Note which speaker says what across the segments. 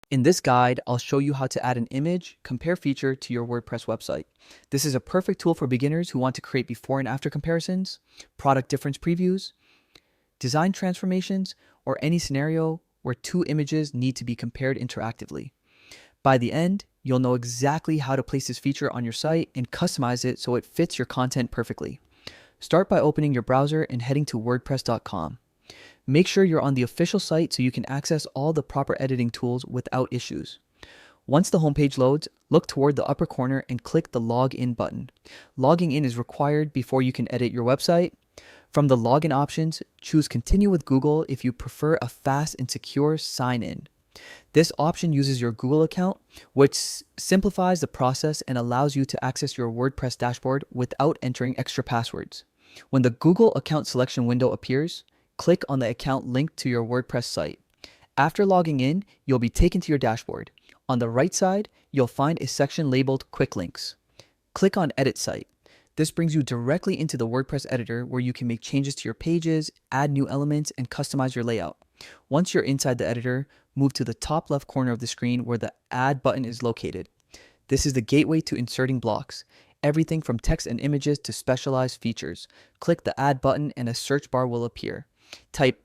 Speaker 1: In this guide, I'll show you how to add an image compare feature to your WordPress website. This is a perfect tool for beginners who want to create before and after comparisons, product difference previews, design transformations, or any scenario where two images need to be compared interactively. By the end, you'll know exactly how to place this feature on your site and customize it so it fits your content perfectly. Start by opening your browser and heading to wordpress.com. Make sure you're on the official site so you can access all the proper editing tools without issues. Once the homepage loads, look toward the upper corner and click the Login button. Logging in is required before you can edit your website. From the login options, choose Continue with Google if you prefer a fast and secure sign-in. This option uses your Google account, which simplifies the process and allows you to access your WordPress dashboard without entering extra passwords. When the Google account selection window appears, click on the account linked to your WordPress site. After logging in, you'll be taken to your dashboard. On the right side, you'll find a section labeled Quick Links. Click on Edit Site. This brings you directly into the WordPress editor where you can make changes to your pages, add new elements, and customize your layout. Once you're inside the editor, move to the top left corner of the screen where the Add button is located. This is the gateway to inserting blocks. Everything from text and images to specialized features. Click the Add button and a search bar will appear. Type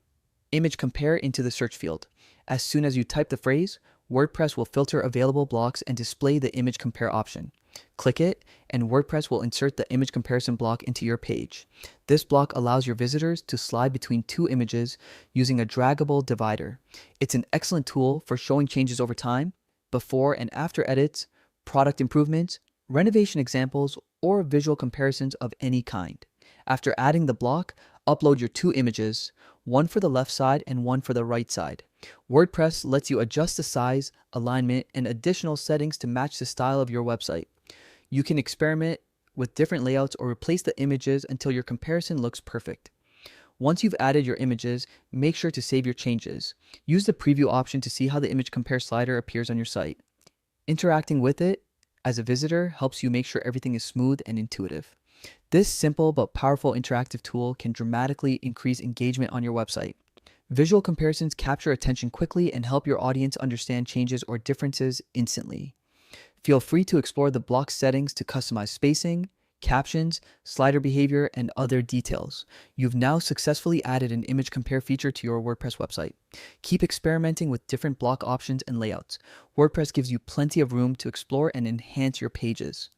Speaker 1: Image Compare into the search field. As soon as you type the phrase, WordPress will filter available blocks and display the Image Compare option. Click it, and WordPress will insert the image comparison block into your page. This block allows your visitors to slide between two images using a draggable divider. It's an excellent tool for showing changes over time, before and after edits, product improvements, renovation examples, or visual comparisons of any kind. After adding the block, upload your two images, one for the left side and one for the right side. WordPress lets you adjust the size, alignment, and additional settings to match the style of your website. You can experiment with different layouts or replace the images until your comparison looks perfect. Once you've added your images, make sure to save your changes. Use the preview option to see how the image compare slider appears on your site. Interacting with it as a visitor helps you make sure everything is smooth and intuitive. This simple but powerful interactive tool can dramatically increase engagement on your website. Visual comparisons capture attention quickly and help your audience understand changes or differences instantly. Feel free to explore the block settings to customize spacing, captions, slider behavior, and other details. You've now successfully added an image compare feature to your WordPress website. Keep experimenting with different block options and layouts. WordPress gives you plenty of room to explore and enhance your pages.